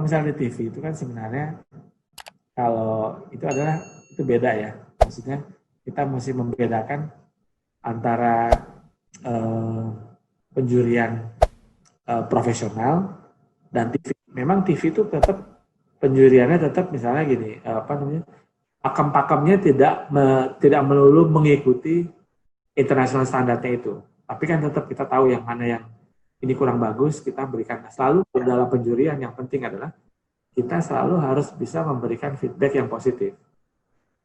misalnya di TV itu kan sebenarnya kalau itu beda ya. Maksudnya kita mesti membedakan antara penjurian profesional dan TV. Memang TV itu tetap penjuriannya tetap misalnya gini, pakem-pakemnya tidak melulu mengikuti international standarnya itu. Tapi kan tetap kita tahu yang mana yang ini kurang bagus, kita berikan. Selalu dalam penjurian yang penting adalah kita selalu harus bisa memberikan feedback yang positif.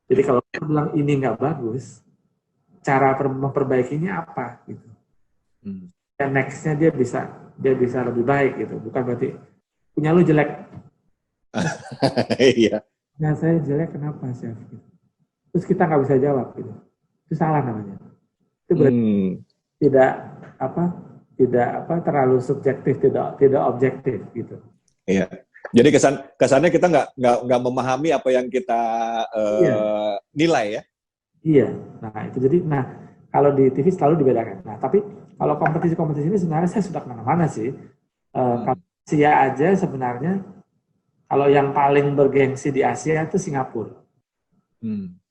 Jadi kalau kita bilang ini nggak bagus, cara memperbaikinya apa gitu. Dan next-nya dia bisa lebih baik gitu. Bukan berarti punya lu jelek. Iya. Nah saya jelek kenapa chef? Gitu. Terus kita nggak bisa jawab gitu. Itu salah namanya. Itu berarti tidak terlalu subjektif, tidak objektif gitu. Iya. Jadi kesannya kita nggak memahami apa yang kita nilai ya. Iya. Nah itu jadi kalau di TV selalu dibedakan. Nah tapi kalau kompetisi ini sebenarnya saya sudah kemana-mana sih. Kalau Asia aja sebenarnya kalau yang paling bergengsi di Asia itu Singapura.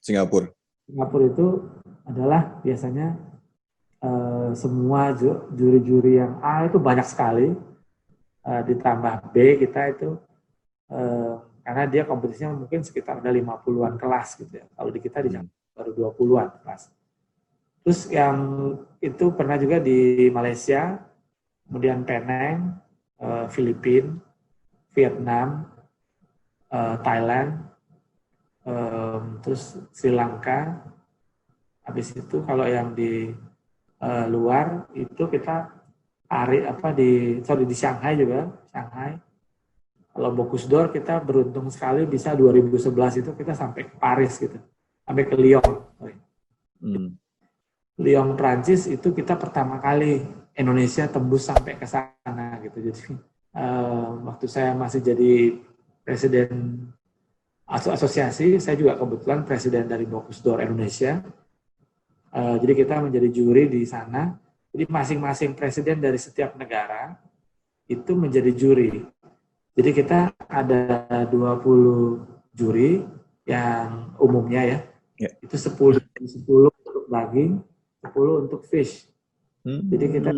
Singapura itu adalah biasanya semua juri-juri yang A itu banyak sekali, ditambah B kita itu karena dia kompetisinya mungkin sekitar ada 50-an kelas gitu ya. Kalau di kita di baru 20-an kelas. Terus yang itu pernah juga di Malaysia, kemudian Penang, Filipina, Vietnam, Thailand, terus Sri Lanka. Habis itu kalau yang di luar itu kita di Shanghai juga, Shanghai. Kalau Bocuse d'Or kita beruntung sekali bisa 2011 itu kita sampai ke Paris gitu, sampai ke Lyon. Lyon Prancis itu kita pertama kali Indonesia tembus sampai ke sana gitu. Jadi waktu saya masih jadi presiden asosiasi, saya juga kebetulan presiden dari Bocuse d'Or Indonesia. Jadi kita menjadi juri di sana. Jadi masing-masing presiden dari setiap negara itu menjadi juri. Jadi kita ada 20 juri yang umumnya ya. Itu 10 untuk daging, 10 untuk fish. Jadi kita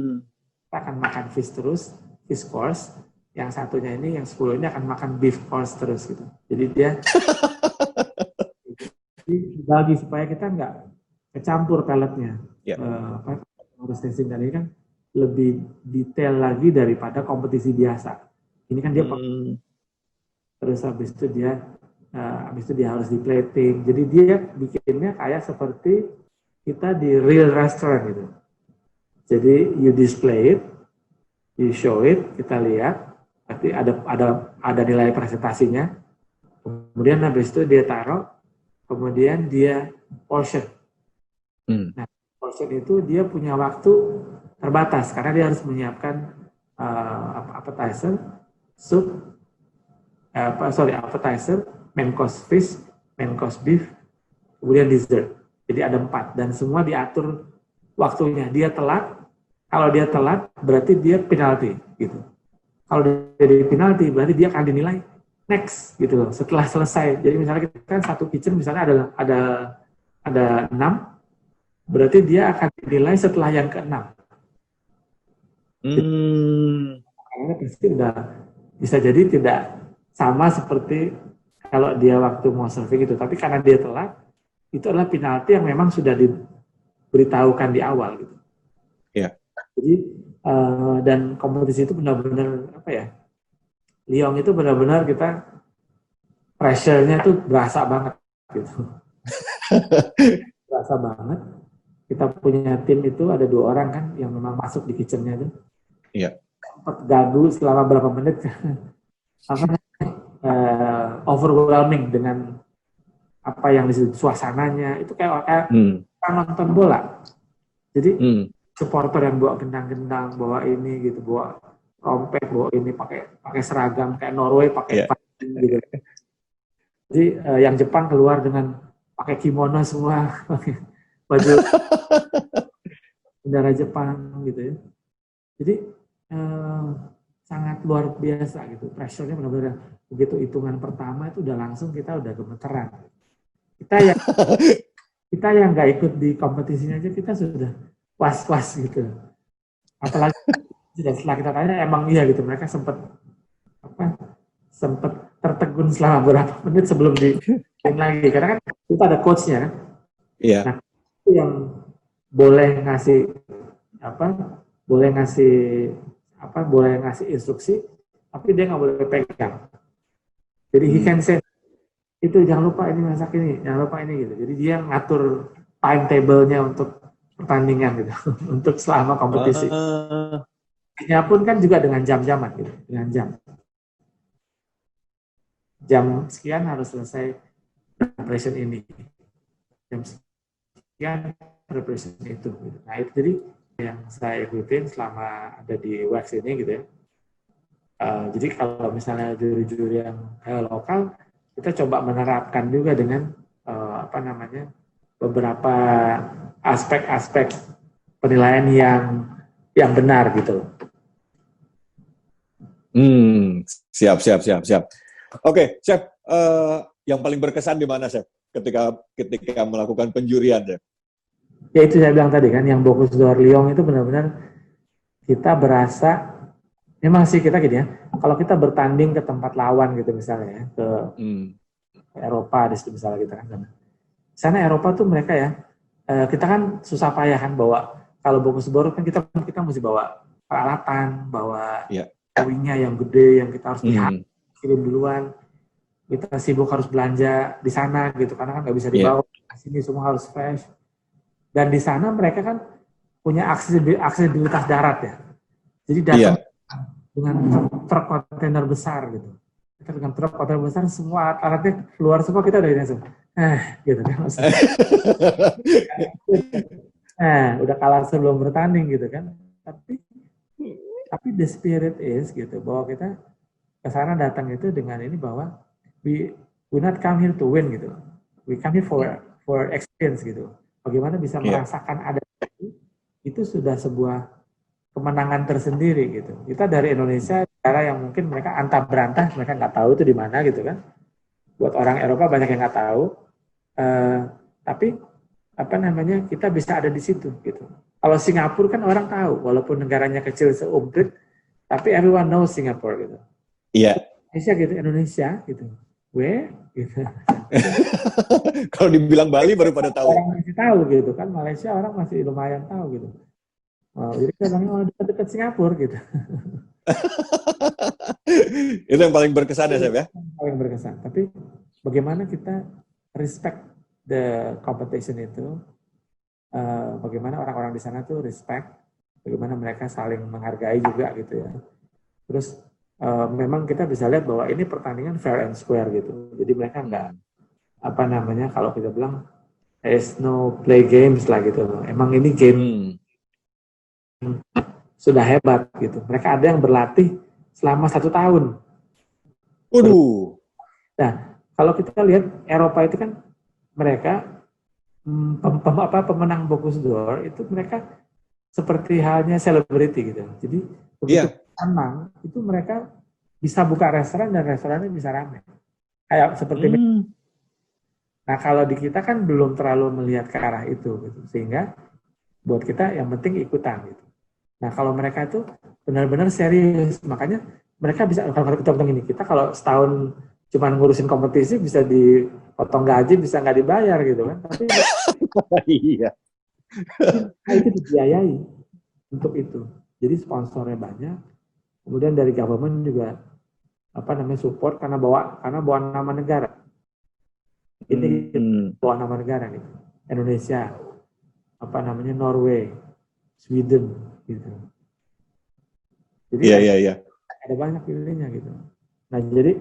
akan makan fish terus, fish course. Yang satunya ini, yang 10 ini akan makan beef course terus gitu. Jadi dia dibagi supaya kita nggak kecampur peletnya. Harus tasting tadi kan lebih detail lagi daripada kompetisi biasa. Ini kan dia terus habis itu dia harus di plating. Jadi dia bikinnya kayak seperti kita di real restaurant gitu. Jadi you display it, you show it, kita lihat, berarti ada nilai presentasinya. Kemudian habis itu dia taruh, kemudian dia portion. Nah, portion itu dia punya waktu terbatas karena dia harus menyiapkan appetizer, appetizer, main course fish, main course beef, kemudian dessert. Jadi ada 4 dan semua diatur waktunya. Dia telat, kalau dia telat berarti dia penalti gitu. Kalau dia di penalti berarti dia akan dinilai next gitu loh. Setelah selesai. Jadi misalnya kita kan satu kitchen misalnya ada 6, berarti dia akan dinilai setelah yang ke-6. Karena pasti udah bisa jadi tidak sama seperti kalau dia waktu mau serving itu. Tapi karena dia telat, itu adalah penalti yang memang sudah diberitahukan di awal gitu. Iya. Jadi dan kompetisi itu benar-benar Lyon itu benar-benar kita pressure-nya itu berasa banget gitu. Berasa banget. Kita punya tim itu ada 2 orang kan yang memang masuk di kitchen-nya itu. Iya. Sempat gagu selama berapa menit overwhelming dengan apa yang di suasananya itu kayak nonton bola. Jadi supporter yang bawa gendang-gendang, bawa ini gitu, bawa trompet, bawa ini pakai seragam kayak Norway pakai gitu. Jadi yang Jepang keluar dengan pakai kimono semua, pakai baju bendera Jepang gitu ya. Jadi sangat luar biasa gitu. Pressure-nya benar-benar begitu hitungan pertama itu udah langsung kita udah gemeteran. Kita yang nggak ikut di kompetisinya aja kita sudah was-was gitu. Apalagi setelah kita tanya emang iya gitu, mereka sempat tertegun selama beberapa menit sebelum di lagi, karena kan kita ada coachnya kan. Iya. Nah, itu yang boleh ngasih instruksi, tapi dia nggak boleh pegang. Jadi he can say itu jangan lupa ini masak ini, jangan lupa ini gitu. Jadi dia ngatur timetable-nya untuk pertandingan gitu, untuk selama kompetisi. Ya pun kan juga dengan jam-jaman gitu, dengan jam sekian harus selesai preparation ini, jam sekian preparation itu. Gitu. Nah itu jadi yang saya ikutin selama ada di WAX ini gitu ya. Jadi kalau misalnya juri-juri yang lokal, kita coba menerapkan juga dengan beberapa aspek-aspek penilaian yang benar gitu. Siap. Oke, Chef, yang paling berkesan di mana, Chef? Ketika melakukan penjurian, Chef? Ya itu saya bilang tadi kan, yang Bocuse d'Or Lyon itu benar-benar kita berasa, memang sih kita gini ya, kalau kita bertanding ke tempat lawan gitu misalnya ya, ke Eropa di situ misalnya kita kan, sana Eropa tuh mereka ya, kita kan susah payah kan bawa, kalau Bocuse d'Or kan kita mesti bawa peralatan, bawa wingnya yang gede, yang kita harus kirim duluan, kita sibuk harus belanja di sana gitu, karena kan nggak bisa dibawa, sini semua harus fresh. Dan di sana mereka kan punya aksesibilitas darat ya, jadi datang dengan truk kontainer besar gitu. Kita dengan truk kontainer besar, semua alatnya keluar semua, kita udah langsung, gitu kan. Udah kalah sebelum bertanding gitu kan. Tapi the spirit is gitu, bahwa kita ke sana datang itu dengan ini bahwa we not come here to win gitu. We come here for experience gitu. Bagaimana bisa merasakan ada itu sudah sebuah kemenangan tersendiri gitu. Kita dari Indonesia, cara yang mungkin mereka antah berantah, mereka nggak tahu itu di mana gitu kan. Buat orang Eropa banyak yang nggak tahu. Tapi kita bisa ada di situ gitu. Kalau Singapura kan orang tahu, walaupun negaranya kecil seumprit, tapi everyone knows Singapore gitu. Iya. Indonesia gitu. Gitu. Kalau dibilang Bali baru pada tahu. Orang masih tahu gitu kan, Malaysia orang masih lumayan tahu gitu. Jadi kita bilang dekat Singapura gitu. Itu yang paling berkesan ya, Chef ya? Paling berkesan. Tapi bagaimana kita respect the competition itu, bagaimana orang-orang di sana tuh respect, bagaimana mereka saling menghargai juga gitu ya. Terus memang kita bisa lihat bahwa ini pertandingan fair and square gitu. Jadi mereka nggak kalau kita bilang there's no play games lah gitu. Emang ini game sudah hebat gitu. Mereka ada yang berlatih selama 1 tahun. Waduh. Nah, kalau kita lihat Eropa itu kan mereka pemenang Bocuse d'Or itu mereka seperti halnya selebriti gitu. Jadi begitu menang itu mereka bisa buka restoran dan restorannya bisa ramai. Kayak seperti Nah, kalau di kita kan belum terlalu melihat ke arah itu gitu. Sehingga buat kita yang penting ikutan gitu. Nah, kalau mereka itu benar-benar serius, makanya mereka bisa, kalau kita bilang ini, kita kalau setahun cuma ngurusin kompetisi bisa dipotong gaji, bisa nggak dibayar gitu kan. Tapi itu dibiayai untuk itu. Jadi sponsornya banyak. Kemudian dari government juga support karena bawa nama negara. Ini bawa nama negara gitu. Indonesia, Norway, Sweden gitu. Jadi ada banyak pilihnya gitu. Nah, jadi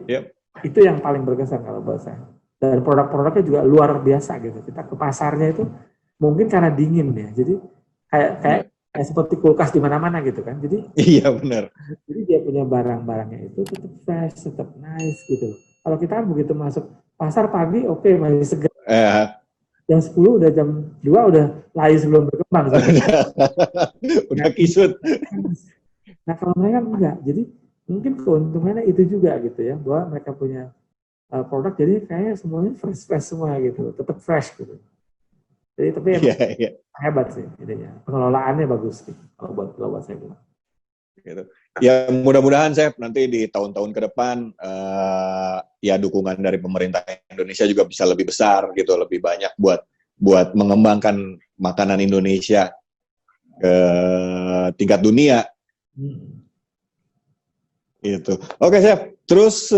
itu yang paling berkesan kalau buat saya. Dan produk-produknya juga luar biasa gitu. Kita ke pasarnya itu mungkin karena dingin ya. Jadi kayak seperti kulkas di mana-mana gitu kan. Jadi benar. Jadi dia punya barang-barangnya itu tetap fresh, tetap nice gitu. Kalau kita kan begitu masuk pasar pagi, masih segar. Jam 10 udah jam 2 udah layu sebelum berkembang. Udah kisut. Nah kalau mereka enggak, jadi mungkin keuntungannya itu juga gitu ya, bahwa mereka punya produk jadi kayak semuanya fresh semua gitu, tetap fresh gitu. Jadi tapi emang hebat sih idenya, pengelolaannya bagus gitu, kalau buat saya bilang. Gitu. Ya mudah-mudahan saya nanti di tahun-tahun ke depan ya dukungan dari pemerintah Indonesia juga bisa lebih besar gitu, lebih banyak buat mengembangkan makanan Indonesia ke tingkat dunia. Gitu. Oke, Chef. Terus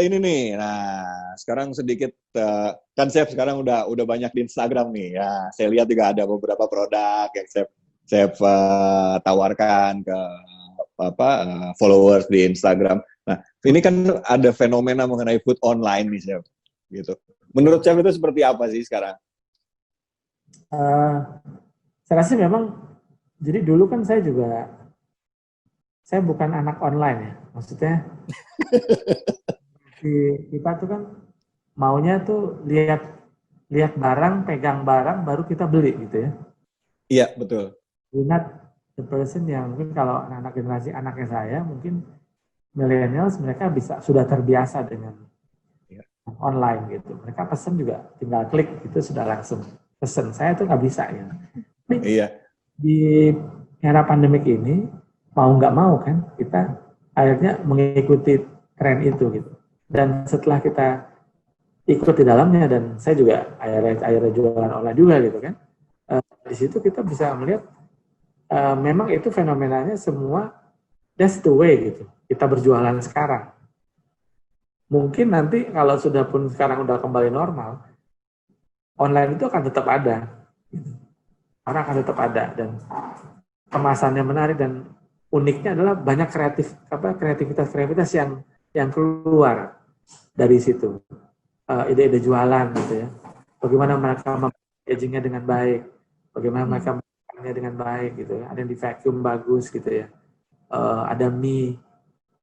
ini nih. Nah, sekarang sedikit kan Chef sekarang udah banyak di Instagram nih. Ya, saya lihat juga ada beberapa produk yang Chef tawarkan ke followers di Instagram. Nah, ini kan ada fenomena mengenai food online nih, Chef. Gitu. Menurut Chef itu seperti apa sih sekarang? Saya rasa memang, jadi dulu kan saya bukan anak online ya, maksudnya kita tuh kan maunya tuh lihat barang, pegang barang, baru kita beli gitu ya. Iya, betul. We're not the person yang mungkin kalau anak generasi anaknya saya, mungkin millennials mereka sudah terbiasa dengan online gitu. Mereka pesen juga tinggal klik itu sudah langsung pesen. Saya tuh nggak bisa ya. Iya. Di era pandemik ini mau nggak mau kan kita akhirnya mengikuti tren itu gitu. Dan setelah kita ikut di dalamnya, dan saya juga akhirnya jualan online juga gitu kan. Di situ kita bisa melihat memang itu fenomenanya semua, that's the way gitu. Kita berjualan sekarang. Mungkin nanti kalau sudah pun sekarang udah kembali normal, online itu akan tetap ada. Orang akan tetap ada dan kemasannya menarik, dan uniknya adalah banyak kreativitas yang keluar dari situ. Ide-ide jualan gitu ya. Bagaimana mereka packagingnya dengan baik, bagaimana mereka memakannya dengan baik gitu ya. Ada yang di vacuum bagus gitu ya. Ada mie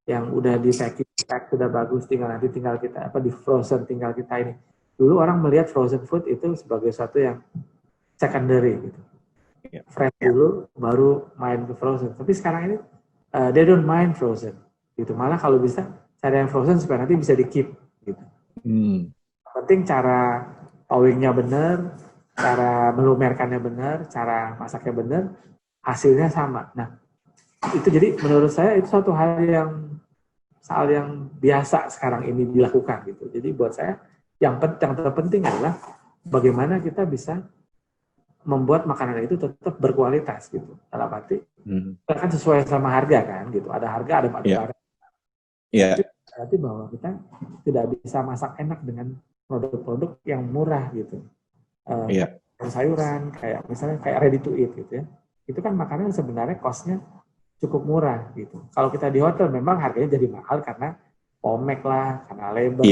yang udah di vacuum sudah bagus, tinggal kita di frozen, tinggal kita ini. Dulu orang melihat frozen food itu sebagai sesuatu yang secondary gitu. Fresh dulu baru main ke frozen. Tapi sekarang ini they don't mind frozen gitu. Malah kalau bisa cari yang frozen supaya nanti bisa di keep gitu. Penting cara owingnya benar, cara melumerkannya benar, cara masaknya benar, hasilnya sama. Nah, itu jadi menurut saya itu suatu hal yang biasa sekarang ini dilakukan gitu. Jadi buat saya yang terpenting adalah bagaimana kita bisa membuat makanan itu tetap berkualitas gitu. Dalam arti kan sesuai sama harga kan gitu. Ada harga, ada barang. Iya. Berarti bahwa kita tidak bisa masak enak dengan produk-produk yang murah gitu. Sayuran kayak misalnya kayak ready to eat gitu ya. Itu kan makanan sebenarnya cost-nya cukup murah gitu. Kalau kita di hotel memang harganya jadi mahal karena pomek lah, karena labor,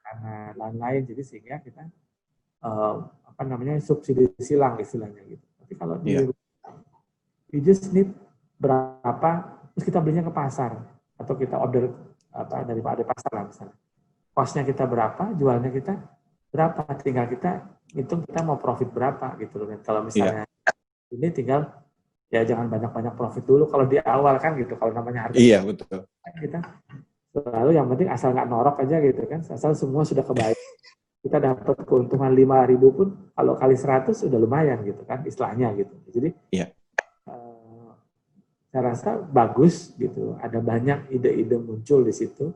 karena lain-lain. Jadi sehingga kita subsidi silang istilahnya gitu. Tapi kalau di you just need berapa, terus kita belinya ke pasar atau kita order dari pasar lah misalnya. Cost-nya kita berapa, jualnya kita berapa, tinggal kita hitung kita mau profit berapa gitu loh. Kalau misalnya ini tinggal ya jangan banyak-banyak profit dulu kalau di awal kan gitu. Kalau namanya harga. Iya, betul. Kita selalu yang penting asal nggak norok aja gitu kan. Asal semua sudah kebaik. Kita dapat keuntungan 5.000 pun kalau kali 100 udah lumayan gitu kan istilahnya gitu. Jadi saya rasa bagus gitu. Ada banyak ide-ide muncul di situ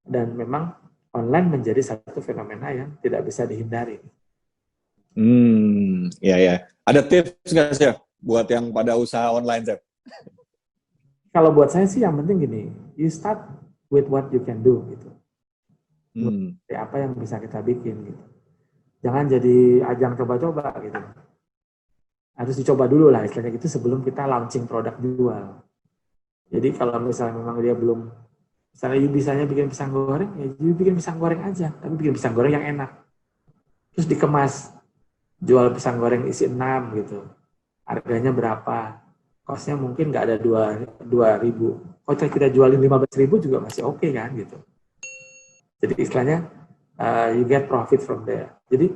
dan memang online menjadi satu fenomena yang tidak bisa dihindari. Ada tips nggak sih buat yang pada usaha online, Chef? Kalau buat saya sih yang penting gini, you start with what you can do gitu. Apa yang bisa kita bikin gitu. Jangan jadi ajang coba-coba gitu. Harus dicoba dulu lah istilahnya gitu sebelum kita launching produk jual. Jadi kalau misalnya memang dia belum, misalnya you bisanya bikin pisang goreng, ya you bikin pisang goreng aja, tapi bikin pisang goreng yang enak. Terus dikemas, jual pisang goreng isi 6 gitu. Harganya berapa? Kosnya mungkin nggak ada 2.000. Kalau kita jualin 15.000 juga masih oke kan gitu. Jadi istilahnya you get profit from there. Jadi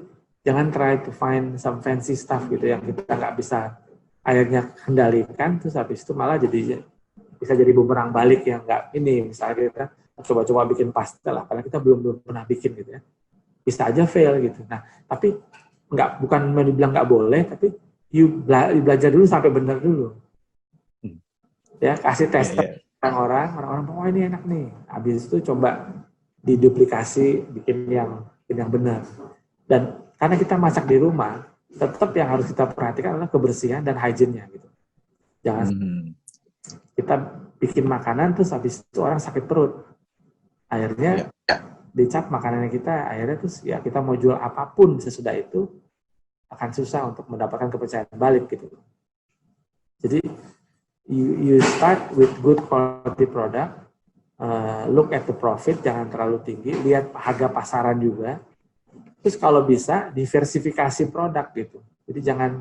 jangan try to find some fancy stuff gitu yang kita nggak bisa akhirnya kendalikan, terus habis itu malah jadi bisa jadi bumerang balik yang nggak ini. Misalnya kita coba-coba bikin pastel lah, karena kita belum pernah bikin gitu ya. Bisa aja fail gitu. Nah, tapi bukan dibilang nggak boleh, tapi belajar dulu sampai benar dulu. Ya, kasih tester orang-orang, oh ini enak nih. Habis itu coba diduplikasi, bikin yang benar. Dan karena kita masak di rumah, tetap yang harus kita perhatikan adalah kebersihan dan hygiene-nya gitu. Jangan kita bikin makanan terus habis itu orang sakit perut. Akhirnya dicap makanannya kita, akhirnya terus ya kita mau jual apapun sesudah itu akan susah untuk mendapatkan kepercayaan balik gitu. Jadi you start with good quality product, look at the profit, jangan terlalu tinggi, lihat harga pasaran juga. Terus kalau bisa diversifikasi produk gitu. Jadi jangan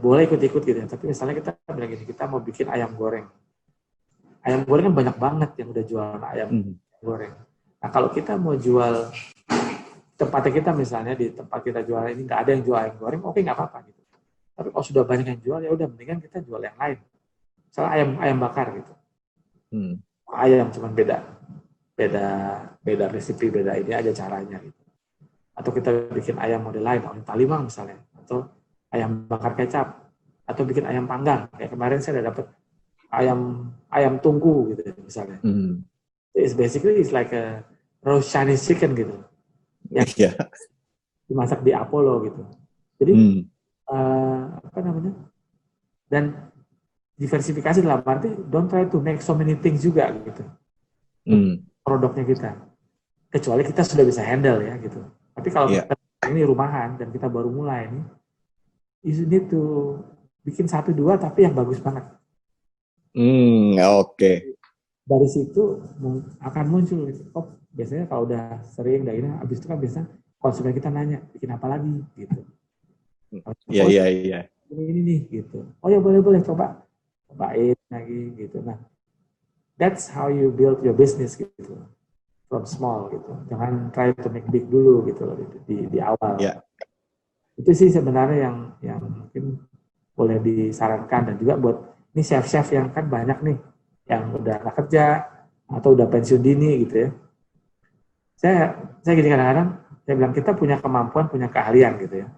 boleh ikut-ikut gitu ya. Tapi misalnya kita bilang gini, kita mau bikin ayam goreng. Ayam goreng kan banyak banget yang udah jual ayam goreng. Nah kalau kita mau jual tempatnya kita misalnya di tempat kita jual ini nggak ada yang jual ayam goreng, oke nggak apa-apa gitu. Tapi kalau sudah banyak yang jual ya udah mendingan kita jual yang lain. Misalnya ayam bakar gitu. Ayam cuman beda resipi, beda ini aja caranya gitu. Atau kita bikin ayam model lain, ayam talimang misalnya, atau ayam bakar kecap, atau bikin ayam panggang. Kayak kemarin saya udah dapet ayam tungku gitu misalnya. It's like a roast Chinese chicken gitu. Yang dimasak di Apollo gitu. Jadi apa namanya? Dan diversifikasi dalam arti don't try to make so many things juga gitu. Produknya kita. Kecuali kita sudah bisa handle ya gitu. Tapi kalau kita ini rumahan dan kita baru mulai ini, you need to bikin 1-2 tapi yang bagus banget. Oke. Dari situ akan muncul. Biasanya kalau udah sering, habis itu kan biasa konsumen kita nanya, bikin apa lagi gitu. Iya. Ini nih gitu. Oh ya boleh cobain lagi gitu. Nah, that's how you build your business gitu. From small gitu. Jangan try to make big dulu gitu di awal. Itu sih sebenarnya yang mungkin boleh disarankan, dan juga buat ini chef-chef yang kan banyak nih yang udah nggak kerja atau udah pensiun dini gitu ya. Saya gini kadang-kadang saya bilang kita punya kemampuan, punya keahlian gitu ya.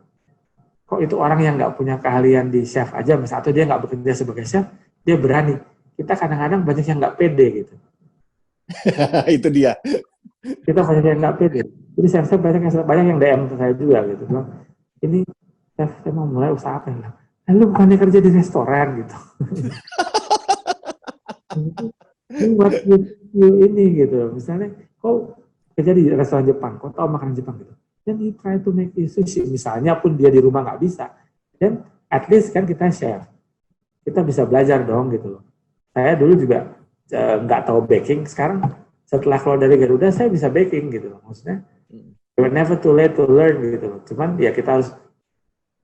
Kok itu orang yang nggak punya keahlian di chef aja, misalnya, atau dia nggak bekerja sebagai chef, dia berani. Kita kadang-kadang banyak yang nggak pede gitu. Itu dia. Kita banyak yang nggak pede. Jadi chef banyak yang DM ke saya juga gitu. Bilang, ini chef, saya mau mulai usaha apa ya? Lu bukannya kerja di restoran gitu. Ini buat you ini gitu. Misalnya, kok kerja di restoran Jepang, kok tahu makanan Jepang gitu. Dan you try to make sushi, misalnya pun dia di rumah nggak bisa. Dan at least kan kita chef. Kita bisa belajar dong gitu loh. Saya dulu juga nggak tahu baking, sekarang setelah keluar dari Garuda saya bisa baking gitu loh. Maksudnya you're never too late to learn gitu loh. Cuman ya kita harus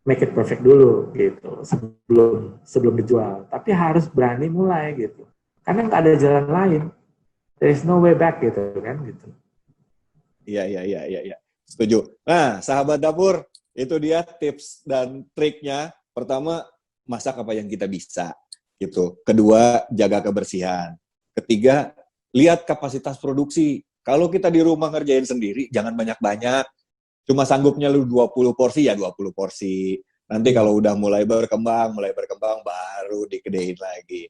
make it perfect dulu gitu sebelum dijual. Tapi harus berani mulai gitu. Karena nggak ada jalan lain. There is no way back gitu kan gitu. Iya. Setuju. Nah, sahabat dapur, itu dia tips dan triknya. Pertama, masak apa yang kita bisa gitu. Kedua, jaga kebersihan. Ketiga, lihat kapasitas produksi. Kalau kita di rumah ngerjain sendiri, jangan banyak-banyak. Cuma sanggupnya lu 20 porsi, ya 20 porsi. Nanti kalau udah mulai berkembang baru dikedein lagi.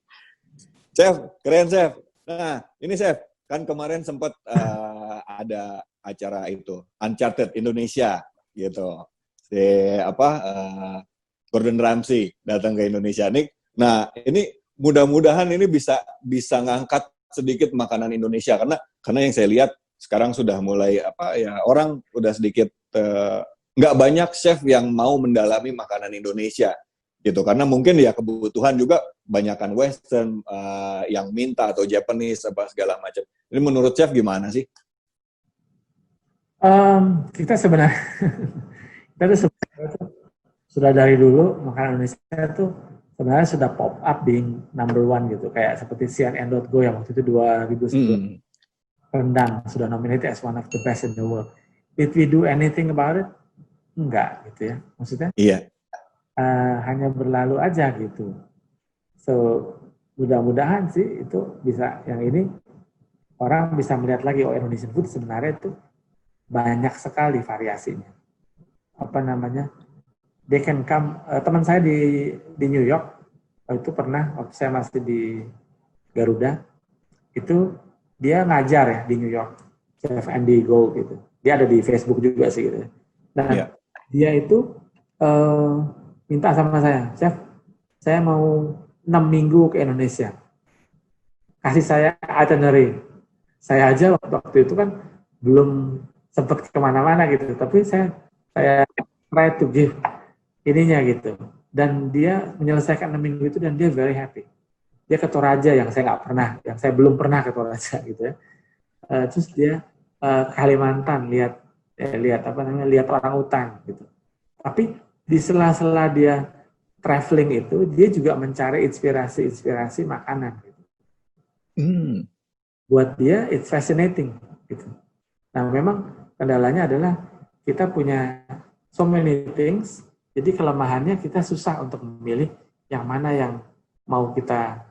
Chef, keren Chef. Nah, ini Chef, kan kemarin sempat ada acara itu, Uncharted Indonesia gitu. Gordon Ramsay datang ke Indonesia nih. Nah, ini mudah-mudahan ini bisa ngangkat sedikit makanan Indonesia, karena yang saya lihat sekarang sudah mulai orang udah sedikit nggak banyak chef yang mau mendalami makanan Indonesia gitu, karena mungkin ya kebutuhan juga banyakan Western yang minta, atau Japanese apa segala macam. Ini menurut chef gimana sih? Kita sebenarnya sudah dari dulu makanan Indonesia tuh sebenarnya sudah pop up being number one gitu, kayak seperti CNN.go yang waktu itu 2010 rendang sudah nominated as one of the best in the world. Did we do anything about it? Enggak gitu ya, maksudnya hanya berlalu aja gitu. So mudah-mudahan sih itu bisa, yang ini orang bisa melihat lagi, oh Indonesian food sebenarnya itu banyak sekali variasinya. Apa namanya? They can come. Teman saya di New York itu pernah waktu saya masih di Garuda, itu dia ngajar ya di New York, Chef Andy Gold gitu. Dia ada di Facebook juga sih gitu. Nah, dia itu minta sama saya, Chef, saya mau 6 minggu ke Indonesia. Kasih saya itinerary. Saya aja waktu itu kan belum sempat kemana-mana gitu, tapi saya try to give ininya gitu. Dan dia menyelesaikan 6 minggu itu dan dia very happy. Dia ke Toraja yang saya nggak pernah, yang saya belum pernah ke Toraja gitu ya. Terus dia Kalimantan lihat apa namanya, lihat orang hutan gitu. Tapi di sela-sela dia traveling itu dia juga mencari inspirasi makanan gitu. Buat dia it's fascinating gitu. Nah, memang kendalanya adalah kita punya so many things, jadi kelemahannya kita susah untuk memilih yang mana yang mau kita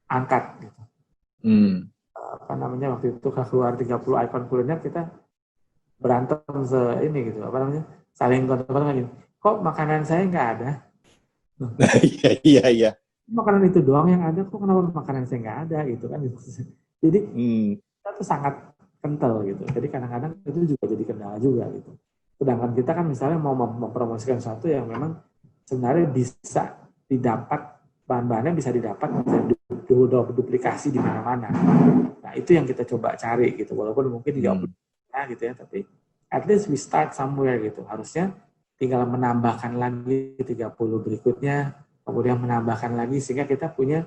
angkat gitu. Apa namanya, waktu itu keluar 30 ikon kuliner, kita berantem ini gitu, apa namanya, saling kontak-kontak, kok makanan saya nggak ada. Iya. Makanan itu doang yang ada, kok kenapa makanan saya nggak ada gitu kan. Jadi kita tuh sangat kental gitu. Jadi kadang-kadang itu juga jadi kendala juga gitu. Sedangkan kita kan misalnya mau mempromosikan sesuatu yang memang sebenarnya bisa didapat, bahan-bahannya bisa didapat, bisa duplikasi di mana-mana. Nah, itu yang kita coba cari gitu. Walaupun mungkin tidak gitu ya, tapi at least we start somewhere gitu. Harusnya tinggal menambahkan lagi 30 berikutnya, kemudian menambahkan lagi sehingga kita punya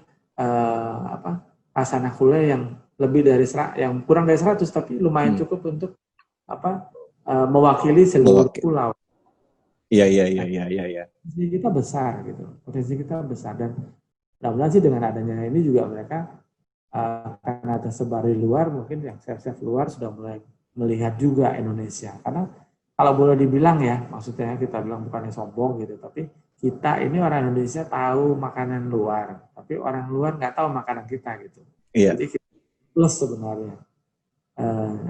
asana kule yang lebih dari yang kurang dari 100 tapi lumayan cukup untuk mewakili seluruh pulau. Iya. Potensi kita besar gitu. Potensi kita besar, dan mudah-mudahan sih dengan adanya ini juga mereka karena tersebar di luar, mungkin yang chef-chef luar sudah mulai melihat juga Indonesia. Karena kalau boleh dibilang ya, maksudnya kita bilang bukannya sombong gitu, tapi kita ini orang Indonesia tahu makanan luar, tapi orang luar nggak tahu makanan kita gitu. Iya. Jadi kita plus sebenarnya.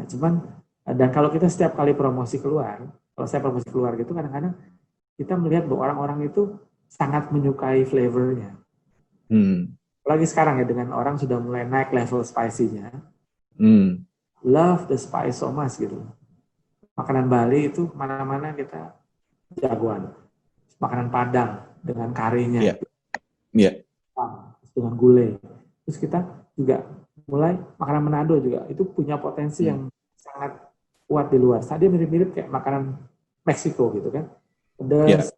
Cuman dan kalau kita setiap kali promosi keluar, kalau saya promosi keluar gitu, kadang-kadang kita melihat bahwa orang-orang itu sangat menyukai flavornya. Apalagi sekarang ya, dengan orang sudah mulai naik level spicy-nya. Love the spice so much gitu. Makanan Bali itu mana-mana kita jagoan. Makanan Padang dengan karinya. Dengan gulai. Terus kita juga mulai makanan Manado juga itu punya potensi yang sangat kuat di luar. Dia mirip-mirip kayak makanan Meksiko gitu kan. Ada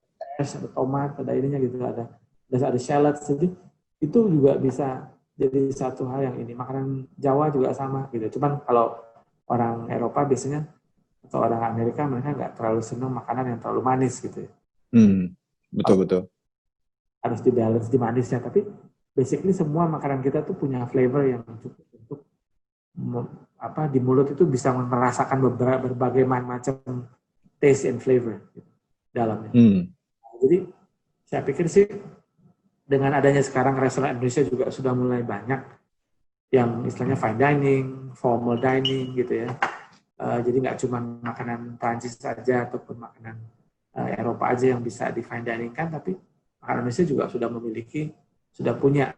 tomat, ada ininya gitu, ada shallot, jadi itu juga bisa jadi satu hal yang ini. Makanan Jawa juga sama gitu. Cuman kalau orang Eropa biasanya atau orang Amerika, mereka nggak terlalu senang makanan yang terlalu manis gitu ya. Betul. Harus dibalance di manisnya, tapi basically semua makanan kita tuh punya flavor yang cukup untuk di mulut itu bisa merasakan berbagai macam taste and flavor gitu, dalamnya. Jadi saya pikir sih dengan adanya sekarang restoran Indonesia juga sudah mulai banyak yang istilahnya fine dining, formal dining gitu ya. Jadi nggak cuma makanan Prancis saja ataupun makanan Eropa aja yang bisa di fine dining kan, tapi makanan Indonesia juga sudah punya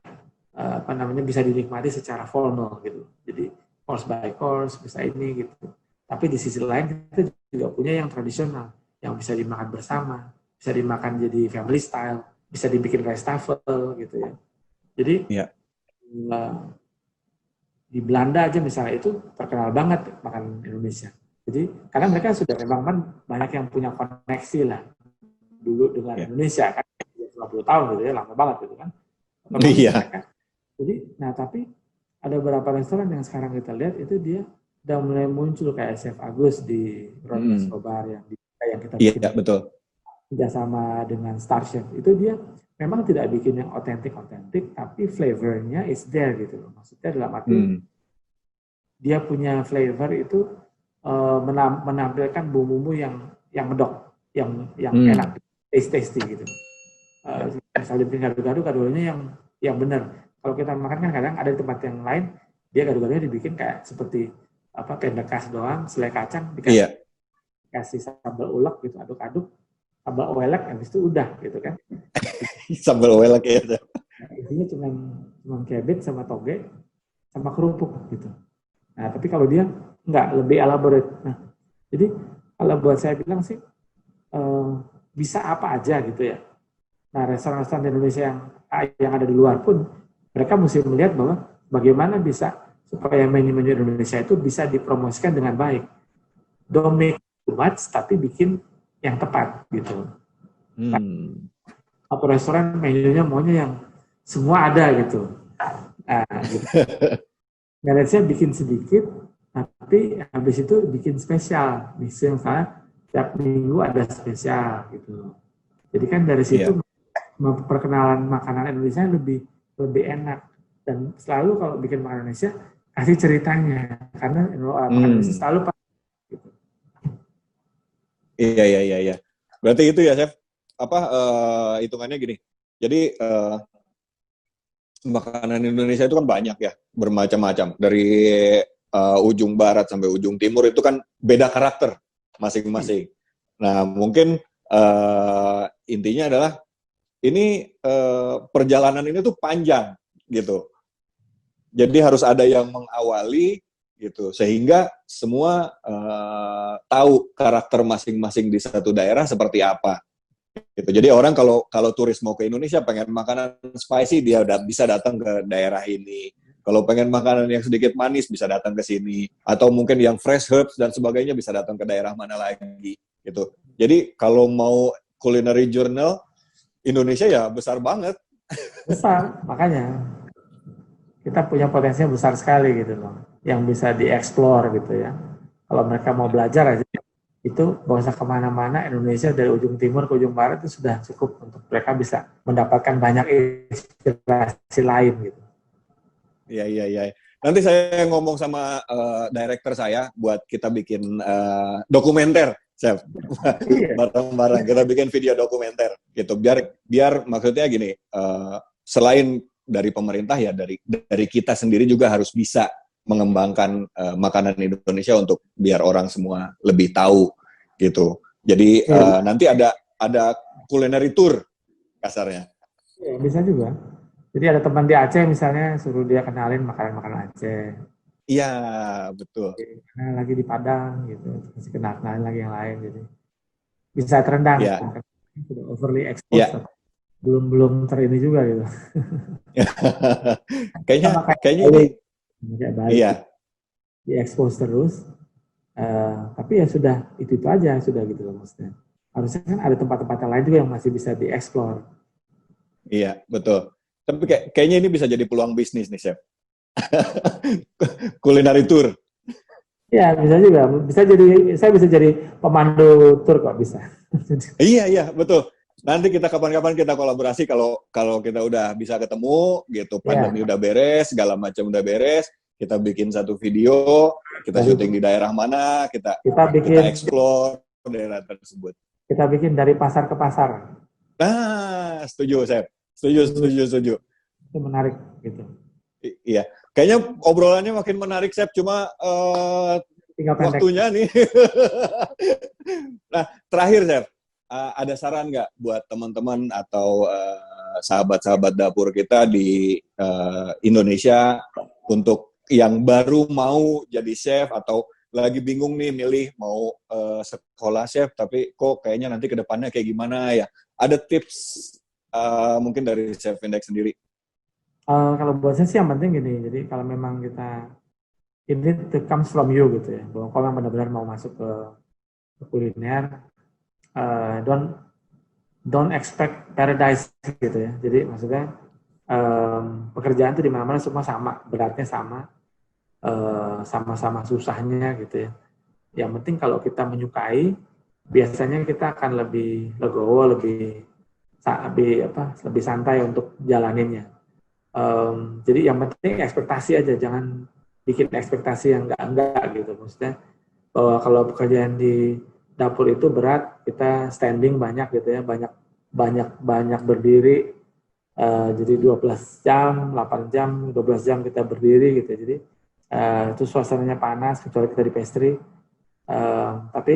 bisa dinikmati secara formal gitu. Jadi course by course bisa ini gitu. Tapi di sisi lain kita juga punya yang tradisional yang bisa dimakan bersama, bisa dimakan jadi family style, bisa dibikin wastafel gitu ya. Jadi di Belanda aja misalnya itu terkenal banget makan Indonesia. Jadi karena mereka sudah memang kan banyak yang punya koneksi lah dulu dengan Indonesia kan 50 tahun gitu ya, lama banget gitu kan. Jadi tapi ada beberapa restoran yang sekarang kita lihat itu dia udah mulai muncul kayak Chef Agus di Ron Escobar yang kita bikin. Iya, betul. Kerjasama dengan Star Chef itu dia memang tidak bikin yang otentik, tapi flavornya is there gitu loh. Maksudnya dalam arti dia punya flavor itu menampilkan bumbu-bumbu yang medok, yang enak, tasty gitu. Misalnya bikin gado-gadonya yang benar. kalau kita makan kan kadang ada di tempat yang lain dia gado-gadonya dibikin kayak seperti tenda khas doang, selai kacang dikasih sambal ulek gitu, aduk-aduk, sambal welek, habis itu udah gitu kan. Sambal welek ya. Isinya cuma cabbage sama toge sama kerupuk gitu. Nah, tapi kalau dia enggak, lebih elaborate. Nah, jadi kalau buat saya bilang sih bisa apa aja gitu ya. Nah, restoran-restoran di Indonesia yang ada di luar pun mereka mesti melihat bahwa bagaimana bisa supaya menu-menu Indonesia itu bisa dipromosikan dengan baik. Don't make too much, tapi bikin yang tepat gitu. Atau restoran menunya maunya yang semua ada gitu. Nah, gitu. Saya bikin sedikit, tapi habis itu bikin spesial. Misalnya tiap minggu ada spesial gitu. Jadi kan dari situ perkenalan makanan Indonesia lebih enak. Dan selalu kalau bikin makanan Indonesia kasih ceritanya, karena makanan Indonesia selalu gitu. Iya. Berarti itu ya, Chef. Hitungannya gini. Jadi makanan Indonesia itu kan banyak ya, bermacam-macam. Dari ujung barat sampai ujung timur itu kan beda karakter masing-masing. Nah, mungkin intinya adalah ini perjalanan ini tuh panjang gitu. Jadi harus ada yang mengawali gitu, sehingga semua tahu karakter masing-masing di satu daerah seperti apa. Gitu. Jadi orang kalau turis mau ke Indonesia pengen makanan spicy, dia udah bisa datang ke daerah ini. Kalau pengen makanan yang sedikit manis bisa datang ke sini, atau mungkin yang fresh herbs dan sebagainya bisa datang ke daerah mana lagi gitu. Jadi kalau mau culinary journal Indonesia ya besar banget. Besar, makanya kita punya potensinya besar sekali gitu loh, yang bisa dieksplor gitu ya. Kalau mereka mau belajar aja, itu nggak usah kemana-mana, Indonesia dari ujung timur ke ujung barat itu sudah cukup untuk mereka bisa mendapatkan banyak inspirasi lain gitu. Iya. Nanti saya ngomong sama director saya buat kita bikin dokumenter, Chef. Bareng-bareng kita bikin video dokumenter gitu. Biar maksudnya gini, selain dari pemerintah ya dari kita sendiri juga harus bisa mengembangkan makanan Indonesia untuk biar orang semua lebih tahu gitu. Jadi nanti ada culinary tour kasarnya. Ya, bisa juga. Jadi ada teman di Aceh misalnya, suruh dia kenalin makanan-makanan Aceh. Iya, betul. Nah, lagi di Padang gitu, masih kenalin lagi yang lain jadi bisa terendam. Ya. Sudah overly exposed. Ya. Belum terini juga gitu. kayaknya ini iya. Diekspos terus. Tapi ya sudah itu aja sudah gitu loh maksudnya. Harusnya kan ada tempat-tempat lain juga yang masih bisa dieksplor. Iya, betul. Tapi kayaknya ini bisa jadi peluang bisnis nih, Chef. Culinary tour. Ya, bisa juga. Saya bisa jadi pemandu tour kok, bisa. Iya, betul. Nanti kita kapan-kapan kita kolaborasi kalau kita udah bisa ketemu gitu, pandemi udah beres, segala macam udah beres, kita bikin satu video, kita syuting di daerah mana, kita explore daerah tersebut. Kita bikin dari pasar ke pasar. Nah, setuju, Chef. Setuju. Itu menarik gitu. Iya. Kayaknya obrolannya makin menarik, Chef, cuma waktunya nih. Nah, terakhir, Chef. Ada saran nggak buat teman-teman atau sahabat-sahabat dapur kita di Indonesia untuk yang baru mau jadi chef atau lagi bingung nih milih mau sekolah chef tapi kok kayaknya nanti ke depannya kayak gimana ya? Ada tips mungkin dari Chef Index sendiri? Kalau buat saya sih yang penting gini, jadi kalau memang ini comes from you gitu ya, bahwa kalau benar-benar mau masuk ke kuliner, don't expect paradise gitu ya. Jadi maksudnya pekerjaan itu di mana-mana semua sama, beratnya sama, sama-sama susahnya gitu ya. Yang penting kalau kita menyukai, biasanya kita akan lebih legowo, lebih santai untuk jalaninnya. Jadi yang penting ekspektasi aja, jangan bikin ekspektasi yang enggak gitu. Maksudnya bahwa kalau pekerjaan di dapur itu berat, kita standing banyak gitu ya, banyak berdiri, Jadi 12 jam, 8 jam, 12 jam kita berdiri gitu. Jadi itu suasananya panas, kecuali kita di pastry. Tapi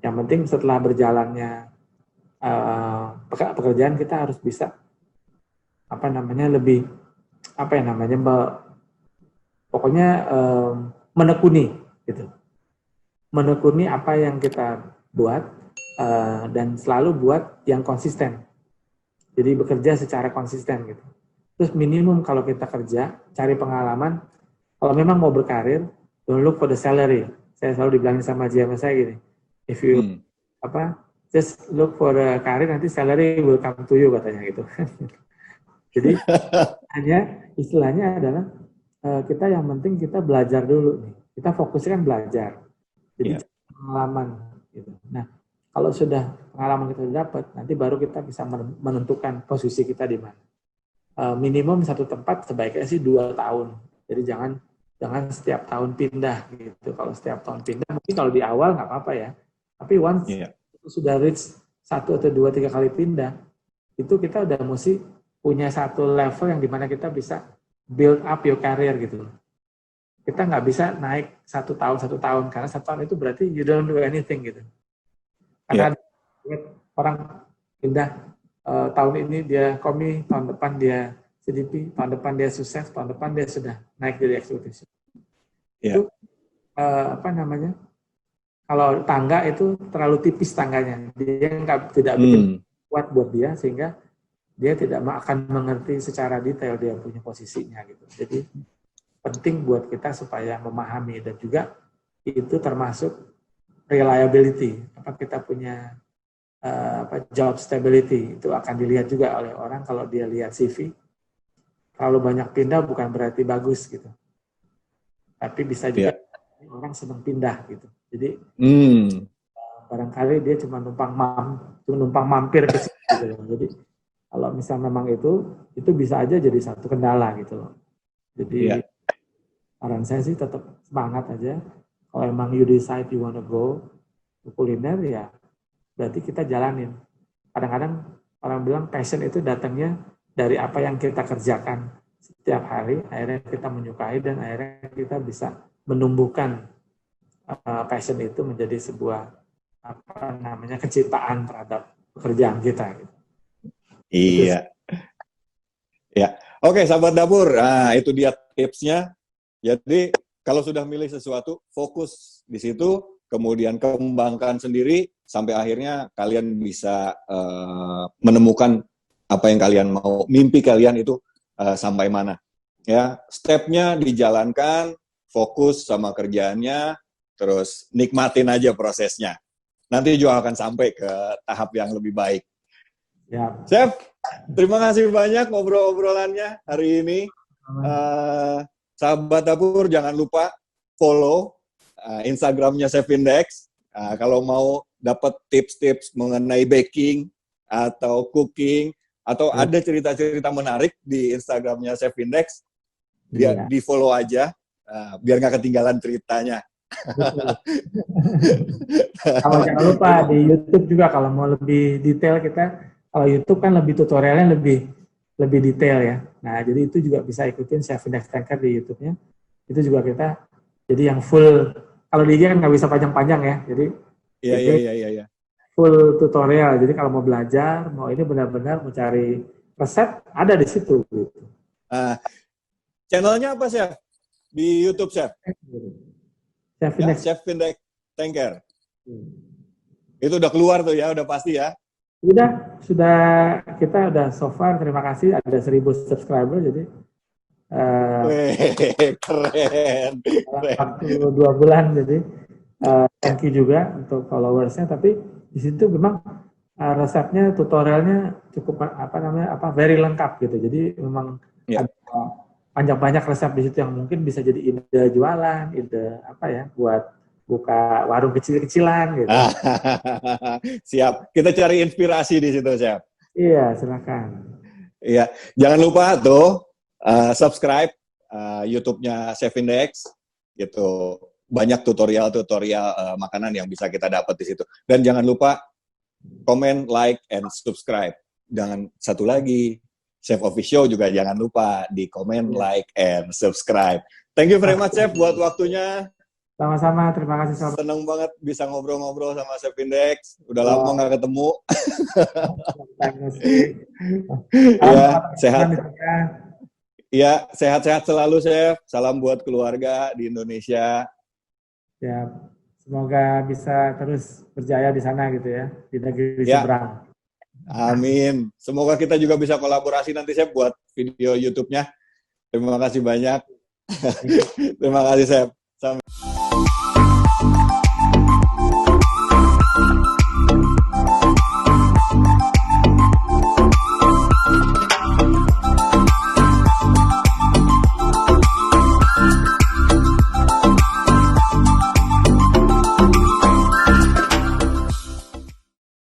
yang penting setelah berjalannya pekerjaan kita harus bisa lebih pokoknya menekuni gitu. Menekuni apa yang kita buat dan selalu buat yang konsisten. Jadi bekerja secara konsisten gitu. Terus minimum kalau kita kerja, cari pengalaman. Kalau memang mau berkarir, don't look for the salary. Saya selalu dibilangin sama GM saya gini, if you just look for the career, nanti salary will come to you katanya gitu. Jadi hanya istilahnya adalah kita yang penting kita belajar dulu nih. Kita fokusnya kan belajar. Jadi pengalaman gitu. Nah, kalau sudah pengalaman kita dapat, nanti baru kita bisa menentukan posisi kita di mana. Minimum satu tempat sebaiknya sih 2 tahun. Jadi jangan setiap tahun pindah gitu. Kalau setiap tahun pindah, mungkin kalau di awal nggak apa-apa ya. Tapi once sudah reach 1 atau 2, 3 kali pindah, itu kita udah mesti punya satu level yang dimana kita bisa build up your career gitu. Kita nggak bisa naik 1 tahun, karena 1 tahun itu berarti you don't do anything gitu. Karena orang pindah tahun ini dia komi, tahun depan dia CDP, tahun depan dia sukses, tahun depan dia sudah naik jadi eksekutif. Itu kalau tangga itu terlalu tipis tangganya, dia tidak bikin kuat buat dia, sehingga dia tidak akan mengerti secara detail dia punya posisinya gitu. Jadi penting buat kita supaya memahami, dan juga itu termasuk reliability, kita punya job stability, itu akan dilihat juga oleh orang. Kalau dia lihat CV, terlalu banyak pindah bukan berarti bagus gitu, tapi bisa juga orang senang pindah gitu. Jadi barangkali dia cuma numpang mampir ke situ gitu. Jadi kalau misalnya memang itu bisa aja jadi satu kendala gitu loh. Jadi saran saya sih tetap semangat aja. Kalau emang you decide you wanna go ke kuliner, ya berarti kita jalanin. Kadang-kadang orang bilang passion itu datangnya dari apa yang kita kerjakan setiap hari, akhirnya kita menyukai, dan akhirnya kita bisa menumbuhkan passion itu menjadi sebuah kecintaan terhadap pekerjaan kita. Gitu. Iya. Ya. Oke, sahabat dapur. Nah, itu dia tipsnya. Jadi kalau sudah milih sesuatu, fokus di situ, kemudian kembangkan sendiri, sampai akhirnya kalian bisa menemukan apa yang kalian mau, mimpi kalian itu sampai mana. Ya, stepnya dijalankan, fokus sama kerjaannya, terus nikmatin aja prosesnya. Nanti juga akan sampai ke tahap yang lebih baik. Ya. Chef, terima kasih banyak ngobrol-obrolannya hari ini. Sahabat dapur, jangan lupa follow Instagramnya Chef Index. Kalau mau dapat tips-tips mengenai baking atau cooking, atau ada cerita-cerita menarik di Instagramnya Chef Index, di follow aja, biar nggak ketinggalan ceritanya. Kalau jangan lupa di YouTube juga, kalau mau lebih detail kalau YouTube kan lebih tutorialnya lebih detail ya. Nah, jadi itu juga bisa ikutin Chef Index Tanker di YouTube-nya. Itu juga kita jadi yang full. Kalau di IG kan nggak bisa panjang-panjang ya. Jadi iya. Full tutorial. Jadi kalau mau belajar, mau ini benar-benar mau cari resep, ada di situ. Gitu. Channelnya apa, Chef? Di YouTube, Chef? Chef Index Tanker. Itu udah keluar tuh ya, udah pasti ya? Sudah kita udah so far, terima kasih, ada 1.000 subscriber, jadi keren. Waktu 2 bulan, jadi thank you juga untuk followersnya. Tapi di situ memang resepnya, tutorialnya cukup very lengkap gitu. Jadi memang ada banyak resep di situ yang mungkin bisa jadi ide jualan, ide buat buka warung kecil-kecilan gitu. Siap. Kita cari inspirasi di situ, Chef. Iya, silakan. Iya, jangan lupa tuh subscribe YouTube-nya Chef Index gitu. Banyak tutorial-tutorial makanan yang bisa kita dapat di situ. Dan jangan lupa komen, like, and subscribe. Jangan satu lagi, Chef Official juga jangan lupa di komen, like, and subscribe. Thank you very much, Chef, buat waktunya. Sama-sama, terima kasih. Seneng banget bisa ngobrol-ngobrol sama Chef Index. Udah lama nggak ketemu. Ya, sehat. Ya, sehat-sehat selalu, Chef. Salam buat keluarga di Indonesia. Ya, semoga bisa terus berjaya di sana gitu ya, di negeri seberang. Amin. Semoga kita juga bisa kolaborasi nanti, Chef, buat video YouTube-nya. Terima kasih banyak. Terima kasih, Chef. Sampai